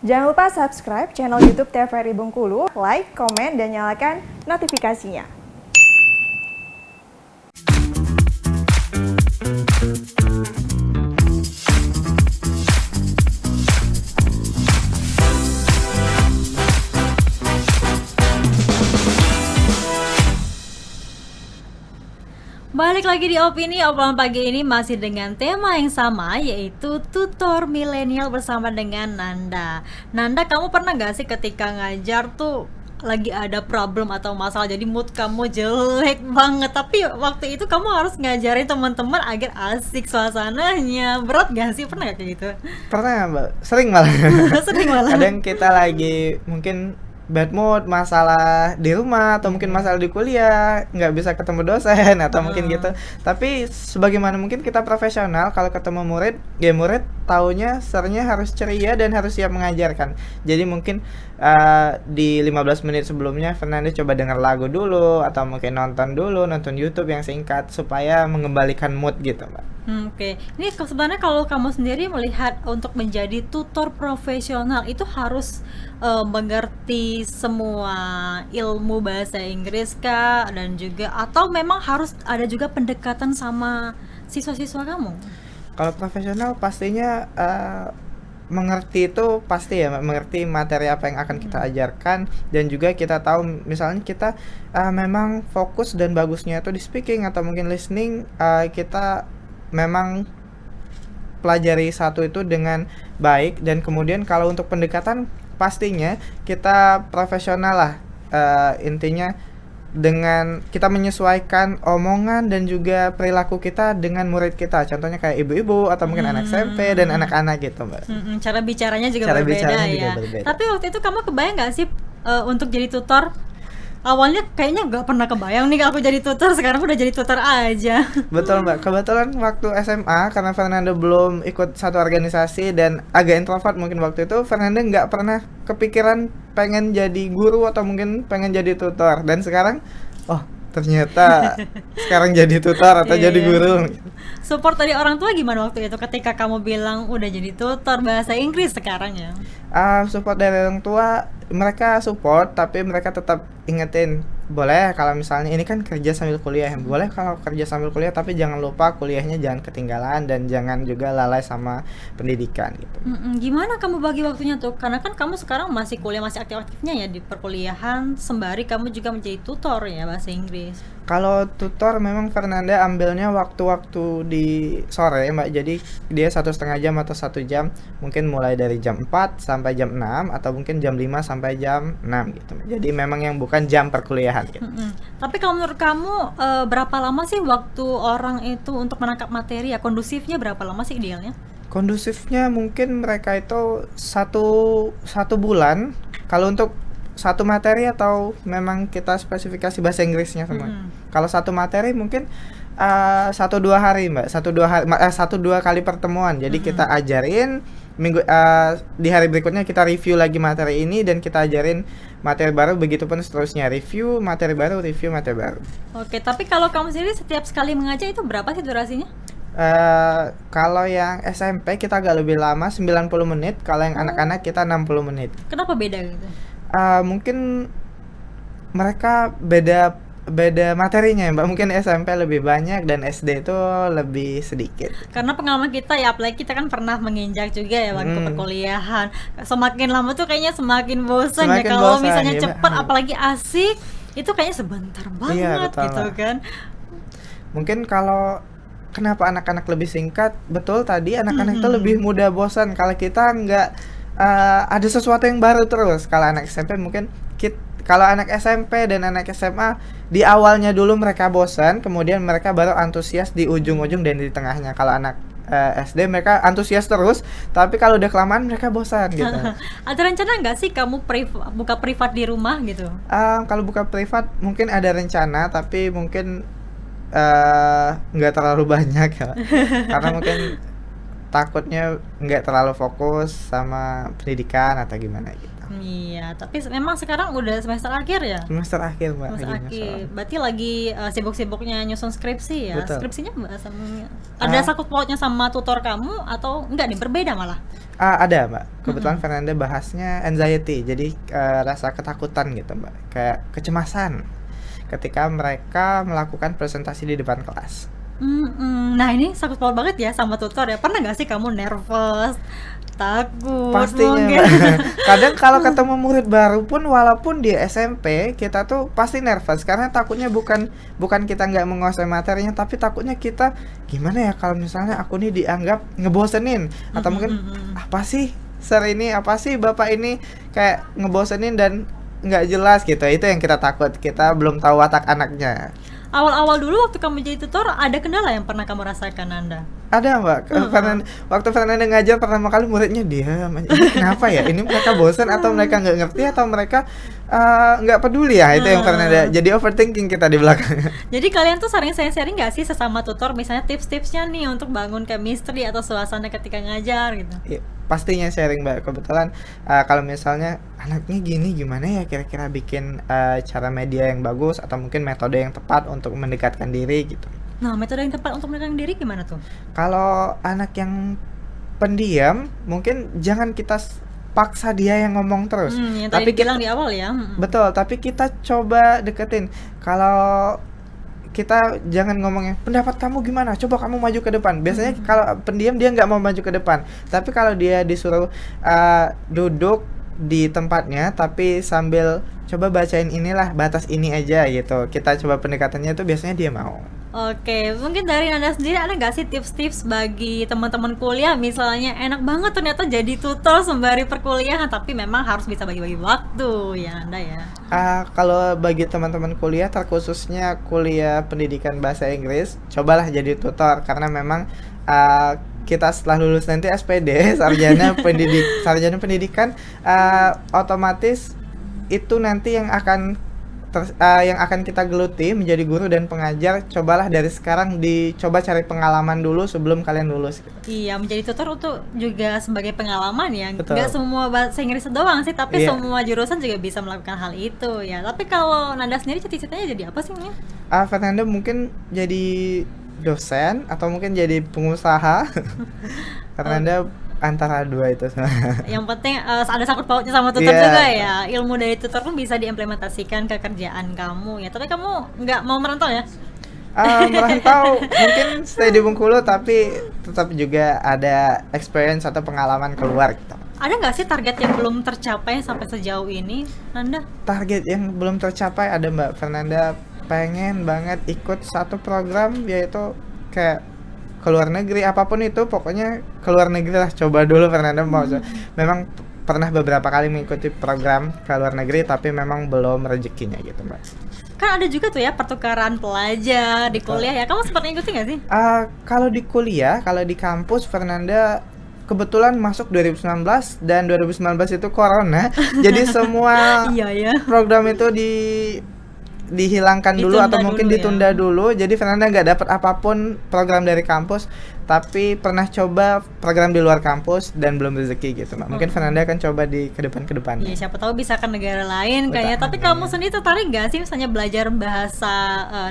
Jangan lupa subscribe channel YouTube TVRI Bengkulu, like, komen, dan nyalakan notifikasinya. Balik lagi di Opini, obrolan pagi ini masih dengan tema yang sama, yaitu tutor milenial bersama dengan Nanda. Nanda, kamu pernah gak sih ketika ngajar tuh lagi ada problem atau masalah, jadi mood kamu jelek banget, tapi waktu itu kamu harus ngajarin teman-teman agar asik suasananya. Berat gak sih? Pernah gak kayak gitu? Pernah Mbak, sering malah. Sering malah. Kadang kita lagi mungkin bad mood, masalah di rumah atau mungkin masalah di kuliah, nggak bisa ketemu dosen atau mungkin gitu. Tapi sebagaimana mungkin kita profesional, kalau ketemu murid, ya murid taunya sebenarnya harus ceria dan harus siap mengajarkan. Jadi mungkin di 15 menit sebelumnya Fernanda coba dengar lagu dulu atau mungkin nonton YouTube yang singkat supaya mengembalikan mood gitu, Mbak. Oke. Ini sebenarnya kalau kamu sendiri melihat untuk menjadi tutor profesional itu harus mengerti semua ilmu bahasa Inggris kah, dan juga atau memang harus ada juga pendekatan sama siswa-siswa kamu? Kalau profesional pastinya mengerti itu pasti ya, mengerti materi apa yang akan kita ajarkan, dan juga kita tahu misalnya kita memang fokus dan bagusnya itu di speaking atau mungkin listening, kita memang pelajari satu itu dengan baik, dan kemudian kalau untuk pendekatan pastinya kita profesional lah, intinya dengan kita menyesuaikan omongan dan juga perilaku kita dengan murid kita, contohnya kayak ibu-ibu atau mungkin anak SMP dan anak-anak gitu, Mbak. Cara bicaranya juga Cara berbeda bicaranya ya. juga berbeda. Tapi waktu itu kamu kebayang gak sih untuk jadi tutor? Awalnya kayaknya gak pernah kebayang nih aku jadi tutor, sekarang udah jadi tutor aja. Betul, Mbak. Kebetulan waktu SMA, karena Fernanda belum ikut satu organisasi dan agak introvert mungkin waktu itu, Fernanda nggak pernah kepikiran pengen jadi guru atau mungkin pengen jadi tutor. Dan sekarang, oh ternyata sekarang jadi tutor atau jadi guru. Support dari orang tua gimana waktu itu ketika kamu bilang udah jadi tutor bahasa Inggris sekarang ya? Support dari orang tua, mereka support, tapi mereka tetap ingetin, boleh kalau misalnya ini kan kerja sambil kuliah, boleh kalau kerja sambil kuliah, tapi jangan lupa kuliahnya jangan ketinggalan dan jangan juga lalai sama pendidikan gitu. Gimana kamu bagi waktunya tuh? Karena kan kamu sekarang masih kuliah, masih aktif-aktifnya ya di perkuliahan, sembari kamu juga menjadi tutor ya bahasa Inggris. Kalau tutor memang Fernanda ambilnya waktu-waktu di sore, Mbak. Jadi dia 1,5 jam atau 1 jam, mungkin mulai dari jam 4 sampai jam 6 atau mungkin jam 5 sampai jam 6 gitu. Jadi memang yang bukan jam perkuliahan gitu. Tapi kalau menurut kamu berapa lama sih waktu orang itu untuk menangkap materi ya? Kondusifnya berapa lama sih idealnya? Kondusifnya mungkin mereka itu satu bulan kalau untuk satu materi, atau memang kita spesifikasi bahasa Inggrisnya semua. Kalau satu materi mungkin 1-2 hari, Mbak, 1-2 kali pertemuan. Jadi kita ajarin minggu, di hari berikutnya kita review lagi materi ini dan kita ajarin materi baru, begitupun seterusnya, review materi baru. Oke, tapi kalau kamu sendiri setiap sekali mengajar itu berapa sih durasinya? Kalau yang SMP kita agak lebih lama, 90 menit. Kalau yang anak-anak kita 60 menit. Kenapa beda gitu? Mungkin mereka beda materinya ya, Mbak. Mungkin SMP lebih banyak dan SD itu lebih sedikit. Karena pengalaman kita ya, apalagi kita kan pernah menginjak juga ya waktu perkuliahan. Semakin lama tuh kayaknya semakin bosan ya. Kalau misalnya cepat apalagi asik, itu kayaknya sebentar banget gitu kan. Mungkin kalau kenapa anak-anak lebih singkat, betul tadi, anak-anak itu lebih mudah bosan kalau kita nggak ada sesuatu yang baru terus. Kalau anak SMP mungkin kalau anak SMP dan anak SMA di awalnya dulu mereka bosan, kemudian mereka baru antusias di ujung-ujung dan di tengahnya. Kalau anak SD mereka antusias terus, tapi kalau udah kelamaan mereka bosan gitu. Ada rencana nggak sih kamu buka privat di rumah gitu? Kalau buka privat mungkin ada rencana, tapi mungkin nggak terlalu banyak ya. Karena mungkin takutnya nggak terlalu fokus sama pendidikan atau gimana gitu. Iya, tapi memang sekarang udah semester akhir ya? Semester akhir Mbak. Semester lagi akhir. nyusun. Berarti lagi sibuk-sibuknya nyusun skripsi ya? Betul. Skripsinya ada sangkut pautnya sama tutor kamu atau enggak nih, berbeda malah? Ada Mbak, kebetulan Fernanda bahasnya anxiety, jadi rasa ketakutan gitu Mbak, kayak kecemasan ketika mereka melakukan presentasi di depan kelas. Nah ini sangkut paut banget ya sama tutor ya. Pernah nggak sih kamu nervous, takut Pastinya mungkin? Mbak. Kadang kalau ketemu murid baru pun, walaupun di SMP, kita tuh pasti nervous karena takutnya bukan kita nggak menguasai materinya, tapi takutnya kita gimana ya kalau misalnya aku nih dianggap ngebosenin atau mungkin apa sih sir ini, apa sih bapak ini kayak ngebosenin dan nggak jelas gitu. Itu yang kita takut, kita belum tahu watak anaknya. Awal-awal dulu waktu kamu jadi tutor, ada kendala yang pernah kamu rasakan Anda? Ada Mbak, waktu Fernanda ngajar pertama kali muridnya diam. Ini kenapa ya? Ini mereka bosan atau mereka nggak ngerti atau mereka nggak peduli ya? Itu yang Fernanda. Jadi overthinking kita di belakang. Jadi kalian tuh sering sharing nggak sih sesama tutor, misalnya tips-tipsnya nih untuk bangun chemistry atau suasana ketika ngajar gitu? Iya, pastinya sharing Mbak. Kebetulan kalau misalnya anaknya gini, gimana ya kira-kira bikin cara media yang bagus atau mungkin metode yang tepat untuk mendekatkan diri gitu. Nah, metode yang tepat untuk mendekatkan diri gimana tuh? Kalau anak yang pendiam, mungkin jangan kita paksa dia yang ngomong terus. Yang Tapi tadi bilang di awal ya. betul, tapi kita coba deketin. Kalau kita jangan ngomongnya pendapat kamu gimana, coba kamu maju ke depan. Biasanya kalau pendiam dia nggak mau maju ke depan, tapi kalau dia disuruh duduk di tempatnya tapi sambil coba bacain inilah batas ini aja gitu, kita coba pendekatannya itu biasanya dia mau. Oke, mungkin dari Nanda sendiri ada nggak sih tips-tips bagi teman-teman kuliah, misalnya enak banget ternyata jadi tutor sembari perkuliahan, tapi memang harus bisa bagi-bagi waktu ya Anda ya. Kalau bagi teman-teman kuliah, terkhususnya kuliah pendidikan bahasa Inggris, cobalah jadi tutor karena memang kita setelah lulus nanti SPD sarjana pendidikan otomatis itu nanti yang akan kita geluti menjadi guru dan pengajar. Cobalah dari sekarang dicoba cari pengalaman dulu sebelum kalian lulus gitu. Iya, menjadi tutor untuk juga sebagai pengalaman ya. Betul. Nggak semua bahasa Inggris doang sih, tapi Iya. semua jurusan juga bisa melakukan hal itu ya. Tapi kalau Nanda sendiri cita-citanya jadi apa sih? Fernanda mungkin jadi dosen atau mungkin jadi pengusaha. Fernanda antara dua itu. Yang penting ada sangkut pautnya sama tutor Iya. juga ya. Ilmu dari tutor pun bisa diimplementasikan ke kerjaan kamu ya. Tapi kamu nggak mau merantau ya? Merantau mungkin stay di Bengkulu, tapi tetap juga ada experience atau pengalaman keluar gitu. Ada nggak sih target yang belum tercapai sampai sejauh ini, Nanda? Target yang belum tercapai ada Mbak. Fernanda pengen banget ikut satu program, yaitu kayak ke luar negeri, apapun itu pokoknya ke luar negeri lah. Coba dulu Fernanda mau memang pernah beberapa kali mengikuti program ke luar negeri, tapi memang belum rezekinya gitu Mbak. Kan ada juga tuh ya pertukaran pelajar di kuliah ya. Kamu sempat ngikutin nggak sih? Kalau di kuliah, kalau di kampus Fernanda kebetulan masuk 2019 dan 2019 itu corona. Jadi semua Iya ya. program itu dihilangkan dulu Ditunda atau mungkin dulu ya. ditunda dulu. Jadi Fernanda nggak dapat apapun program dari kampus, tapi pernah coba program di luar kampus dan belum rezeki gitu Mbak. Mungkin Fernanda akan coba di kedepan-kedepannya. Iya, siapa tahu bisa ke negara lain Betul. kayaknya. Tapi kamu sendiri tertarik nggak sih misalnya belajar bahasa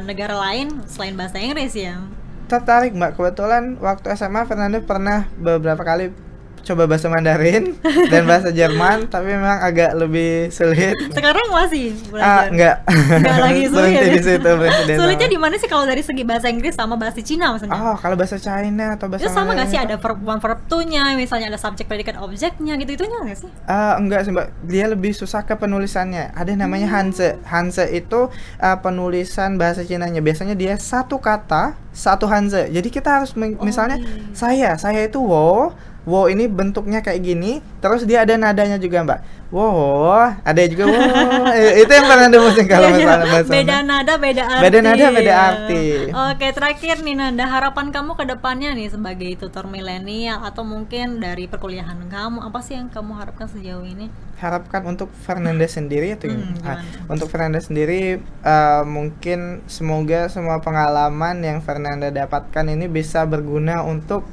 negara lain selain bahasa Inggris ya? Tertarik Mbak, kebetulan waktu SMA Fernanda pernah beberapa kali coba bahasa Mandarin dan bahasa Jerman, tapi memang agak lebih sulit. Sekarang masih belajar? Enggak. Nggak lagi sulit Berhenti ya? di situ, berhenti di Sulitnya sana. di mana sih kalau dari segi bahasa Inggris sama bahasa Cina misalnya? Oh, kalau bahasa China atau bahasa Itu sama nggak Mandarin sih, itu- ada verb one verb two-nya, misalnya ada subjek predikat objeknya gitu-gitunya nggak sih? Enggak sih Mbak, dia lebih susah ke penulisannya. Ada namanya Hanse. Hanse itu penulisan bahasa Cinanya. Biasanya dia satu kata, satu Hanse. Jadi kita harus misalnya saya itu wo ini bentuknya kayak gini, terus dia ada nadanya juga Mbak. Wo, ada juga wo. Itu yang pernah pusing kalau Iya, masalah bahasa. beda nada beda arti. Beda nada, beda ya. arti. Oke, terakhir nih Nanda, harapan kamu ke depannya nih sebagai tutor milenial atau mungkin dari perkuliahan kamu, apa sih yang kamu harapkan sejauh ini? Harapkan untuk Fernanda sendiri itu Gimana? untuk Fernanda sendiri mungkin semoga semua pengalaman yang Fernanda dapatkan ini bisa berguna untuk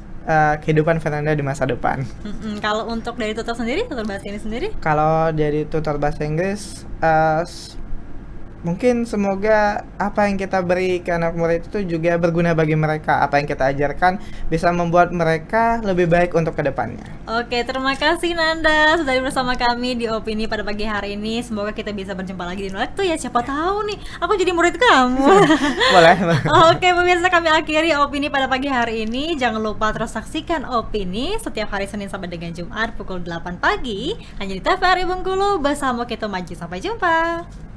kehidupan Fernanda di masa depan. Kalau untuk dari tutor sendiri, tutor bahasa Inggris sendiri? Kalau dari tutor bahasa Inggris, mungkin semoga apa yang kita beri ke anak murid itu juga berguna bagi mereka. Apa yang kita ajarkan bisa membuat mereka lebih baik untuk kedepannya. Oke, terima kasih Nanda sudah bersama kami di Opini pada pagi hari ini. Semoga kita bisa berjumpa lagi di waktu ya. Siapa tahu nih, aku jadi murid kamu. Boleh. Oke, pemirsa, kami akhiri Opini pada pagi hari ini. Jangan lupa terus saksikan Opini setiap hari Senin sampai dengan Jumat pukul 8 pagi hanya di TVRI Bengkulu bersama Kito Maji. Sampai jumpa.